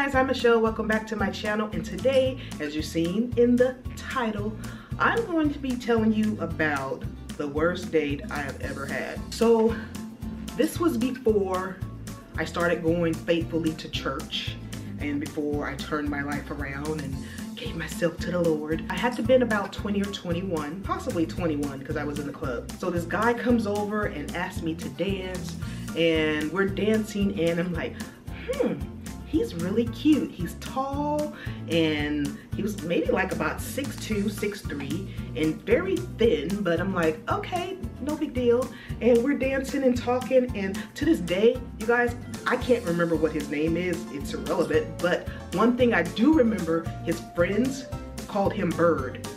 guys, I'm Michelle. Welcome back to my channel, and today, as you've seen in the title, I'm going to be telling you about the worst date I have ever had. So this was before I started going faithfully to church and before I turned my life around and gave myself to the Lord. I had to been about 20 or 21, possibly 21, because I was in the club. So this guy comes over and asks me to dance, and we're dancing, and I'm like, he's really cute. He's tall, and he was maybe like about 6'2", 6'3", and very thin, but I'm like, okay, no big deal. And we're dancing and talking, and to this day, you guys, I can't remember what his name is. It's irrelevant, but one thing I do remember, his friends called him Bird.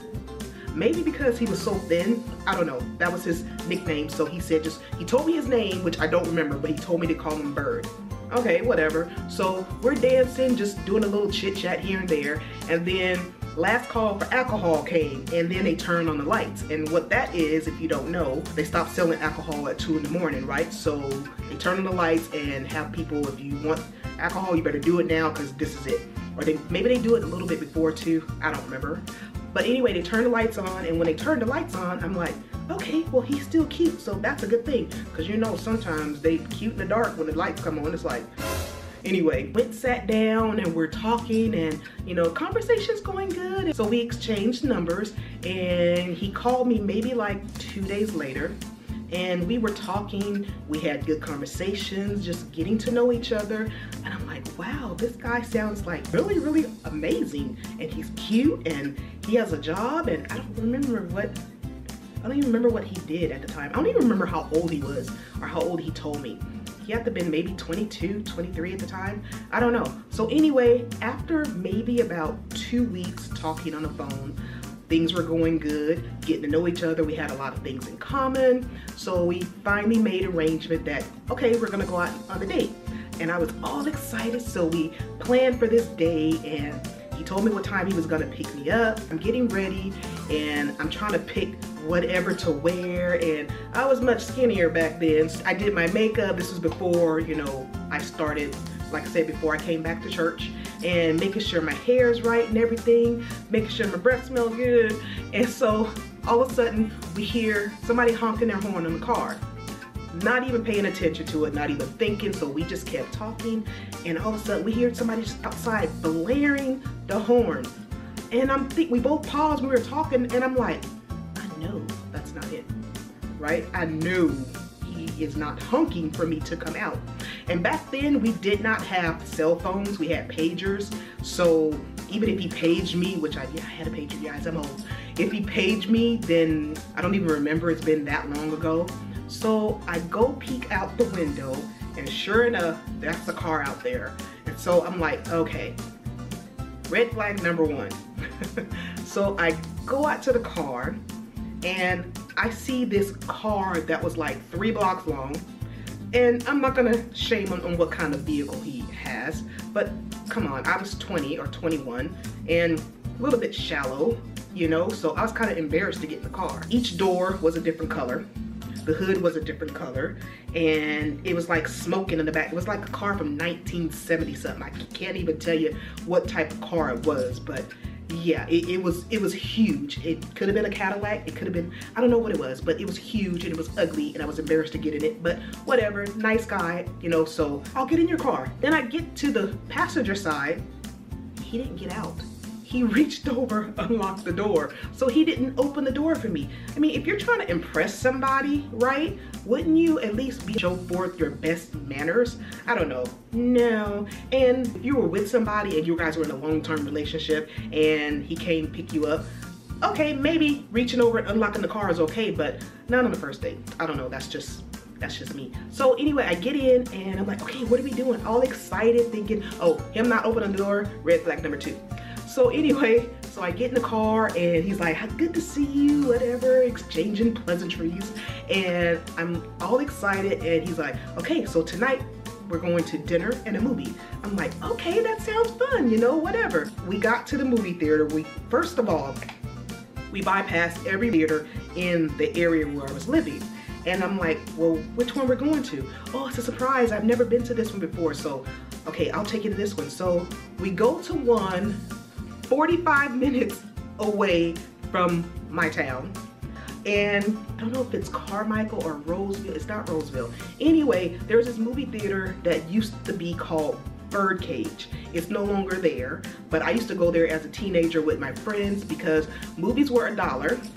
Maybe because he was so thin, I don't know, that was his nickname. So he said he told me his name, which I don't remember, but he told me to call him Bird. Okay, whatever. So we're dancing, just doing a little chit chat here and there, and then last call for alcohol came, and then they turned on the lights. And what that is, if you don't know, they stopped selling alcohol at 2 in the morning, right? So they turn on the lights and have people, if you want alcohol, you better do it now because this is it. Or maybe they do it a little bit before too, I don't remember. But anyway, they turn the lights on, and when they turn the lights on, I'm like, okay, well, he's still cute, so that's a good thing. Because you know, sometimes they cute in the dark when the lights come on. It's like, anyway, sat down, and we're talking, and you know, conversation's going good. So we exchanged numbers, and he called me maybe like 2 days later, and we were talking. We had good conversations, just getting to know each other. And I'm like, wow, this guy sounds like really, really amazing. And he's cute, and he has a job, and I don't even remember what he did at the time. I don't even remember how old he was or how old he told me. He had to have been maybe 22, 23 at the time. I don't know. So anyway, after maybe about 2 weeks talking on the phone, things were going good, getting to know each other. We had a lot of things in common. So we finally made an arrangement that, okay, we're gonna go out on a date. And I was all excited. So we planned for this day, and he told me what time he was gonna pick me up. I'm getting ready, and I'm trying to pick whatever to wear, and I was much skinnier back then. I did my makeup. This was before, you know, I started, like I said, before I came back to church, and making sure my hair is right and everything, making sure my breath smells good. And so all of a sudden we hear somebody honking their horn on the car. Not even paying attention to it, not even thinking, so we just kept talking, and all of a sudden we hear somebody just outside blaring the horn. And we both paused, we were talking, and I'm like, I know that's not it, right? I knew he is not honking for me to come out. And back then we did not have cell phones, we had pagers. So even if he paged me, which I had a pager, guys, I'm old. If he paged me, then I don't even remember, it's been that long ago. So I go peek out the window, and sure enough, that's the car out there. And so I'm like, okay, red flag number one. So I go out to the car, and I see this car that was like 3 blocks long. And I'm not gonna shame on what kind of vehicle he has, but come on, I was 20 or 21 and a little bit shallow, you know, so I was kind of embarrassed to get in the car. Each door was a different color. The hood was a different color, and it was like smoking in the back. It was like a car from 1970 something. I can't even tell you what type of car it was, but yeah, it was huge. It could have been a Cadillac. It could have been, I don't know what it was, but it was huge, and it was ugly, and I was embarrassed to get in it, but whatever, nice guy, you know, so I'll get in your car. Then I get to the passenger side. He didn't get out. He reached over, unlocked the door. So he didn't open the door for me. I mean, if you're trying to impress somebody, right? Wouldn't you at least show forth your best manners? I don't know. No. And if you were with somebody and you guys were in a long-term relationship and he came pick you up, okay, maybe reaching over and unlocking the car is okay, but not on the first date. I don't know, that's just me. So anyway, I get in and I'm like, okay, what are we doing? All excited, thinking, oh, him not opening the door, red flag number 2. So anyway, so I get in the car, and he's like, good to see you, whatever, exchanging pleasantries. And I'm all excited, and he's like, okay, so tonight we're going to dinner and a movie. I'm like, okay, that sounds fun, you know, whatever. We got to the movie theater. First of all, we bypassed every theater in the area where I was living. And I'm like, well, which one we're going to? Oh, it's a surprise. I've never been to this one before. So Okay, I'll take you to this one. So we go to one 45 minutes away from my town. And I don't know if it's Carmichael or Roseville. It's not Roseville. Anyway, there's this movie theater that used to be called Birdcage. It's no longer there, but I used to go there as a teenager with my friends because movies were $1.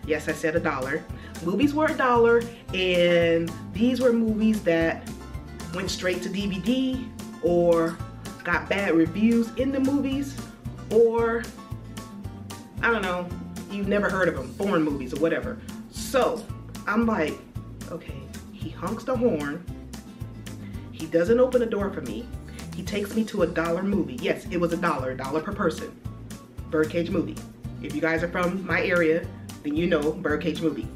Yes, I said $1. Movies were $1, and these were movies that went straight to DVD or got bad reviews in the movies, or I don't know, you've never heard of them, foreign movies or whatever. So I'm like, okay, he honks the horn, he doesn't open the door for me, he takes me to a $1 movie. Yes, it was $1 per person. Birdcage movie. If you guys are from my area, then you know Birdcage movie.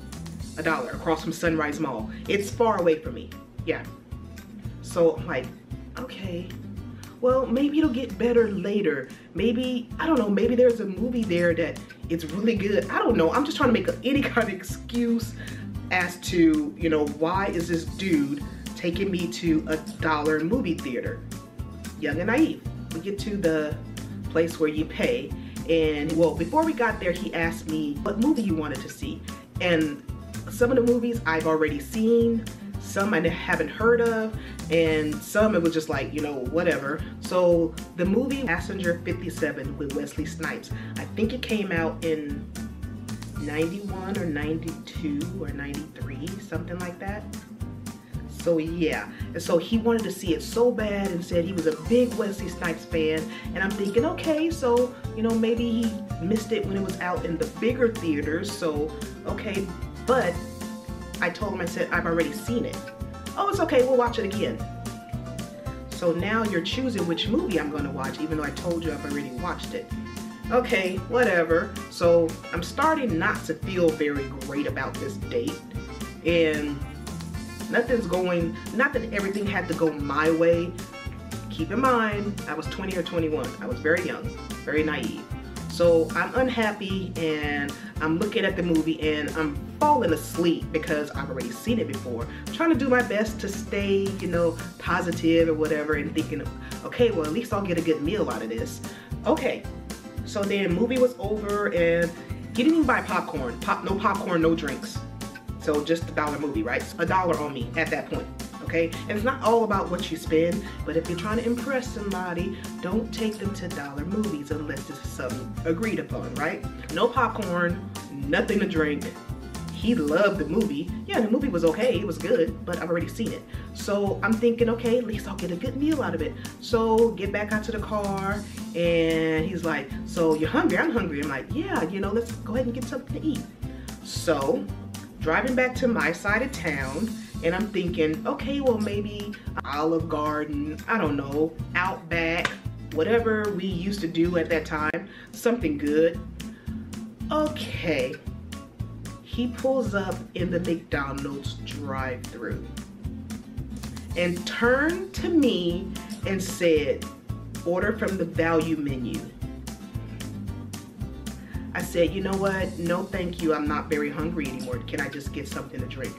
$1 across from Sunrise Mall. It's far away from me. Yeah. So I'm like, okay, well, maybe it'll get better later. Maybe, I don't know, maybe there's a movie there that it's really good. I don't know. I'm just trying to make any kind of excuse as to, you know, why is this dude taking me to a $1 movie theater? Young and naive. We get to the place where you pay, and well, before we got there, he asked me what movie you wanted to see. And some of the movies I've already seen, some I haven't heard of, and some it was just like, you know, whatever. So the movie Passenger 57 with Wesley Snipes, I think it came out in 91 or 92 or 93, something like that. So yeah, and so he wanted to see it so bad and said he was a big Wesley Snipes fan, and I'm thinking, okay, so, you know, maybe he missed it when it was out in the bigger theaters, so okay, but I told him, I said, I've already seen it. Oh, it's okay, we'll watch it again. So now you're choosing which movie I'm gonna watch, even though I told you I've already watched it. Okay, whatever. So I'm starting not to feel very great about this date, and nothing's going, not that everything had to go my way. Keep in mind, I was 20 or 21. I was very young, very naive. So I'm unhappy, and I'm looking at the movie and I'm falling asleep because I've already seen it before. I'm trying to do my best to stay, you know, positive or whatever, and thinking, okay, well, at least I'll get a good meal out of this. Okay, so then movie was over, and he didn't even buy popcorn. No popcorn, no drinks. So just $1 movie, right? $1 on me at that point, okay? And it's not all about what you spend, but if you're trying to impress somebody, don't take them to $1 movies unless this is something agreed upon, right? No popcorn, nothing to drink. He loved the movie. Yeah, the movie was okay, it was good, but I've already seen it. So I'm thinking, okay, at least I'll get a good meal out of it. So get back out to the car, and he's like, so you're hungry? I'm hungry. I'm like, yeah, you know, let's go ahead and get something to eat. So driving back to my side of town, and I'm thinking, okay, well, maybe Olive Garden, I don't know, Outback, whatever we used to do at that time, something good. Okay, he pulls up in the McDonald's drive-thru and turned to me and said, order from the value menu. I said, you know what? No, thank you. I'm not very hungry anymore. Can I just get something to drink?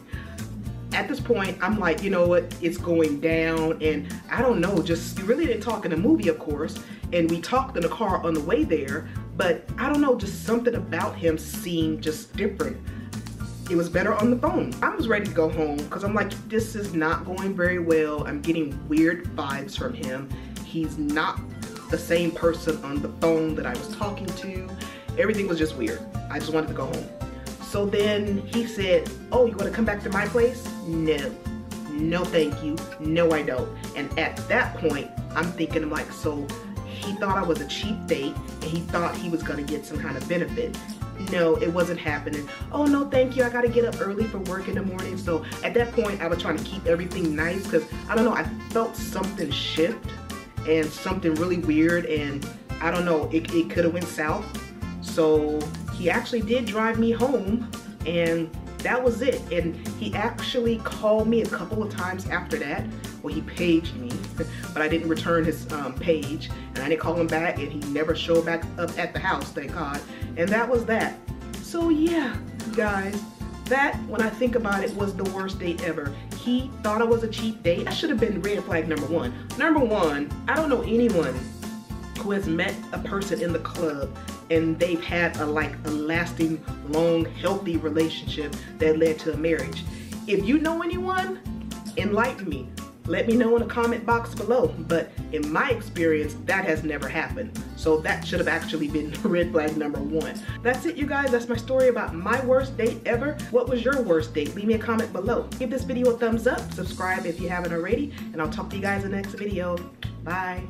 At this point, I'm like, you know what? It's going down, and I don't know, just, you really didn't talk in the movie, of course, and we talked in the car on the way there, but I don't know, just something about him seemed just different. It was better on the phone. I was ready to go home because I'm like, this is not going very well. I'm getting weird vibes from him. He's not the same person on the phone that I was talking to. Everything was just weird. I just wanted to go home. So then he said, oh, you want to come back to my place? No. No, thank you. No, I don't. And at that point, I'm thinking, I'm like, so he thought I was a cheap date, and he thought he was going to get some kind of benefit. No, it wasn't happening. Oh, no, thank you. I got to get up early for work in the morning. So at that point, I was trying to keep everything nice because, I don't know, I felt something shift and something really weird, and I don't know, it could have went south. So he actually did drive me home, and that was it. And he actually called me a couple of times after that. Well, he paged me, but I didn't return his page, and I didn't call him back, and he never showed back up at the house, thank God. And that was that. So yeah, guys, That, when I think about it, was the worst date ever. He thought it was a cheap date. That should have been red flag number one. Number one, I don't know anyone who has met a person in the club and they've had a lasting, long, healthy relationship that led to a marriage. If you know anyone, enlighten me. Let me know in the comment box below. But in my experience, that has never happened. So that should have actually been red flag number one. That's it, you guys. That's my story about my worst date ever. What was your worst date? Leave me a comment below. Give this video a thumbs up. Subscribe if you haven't already. And I'll talk to you guys in the next video. Bye.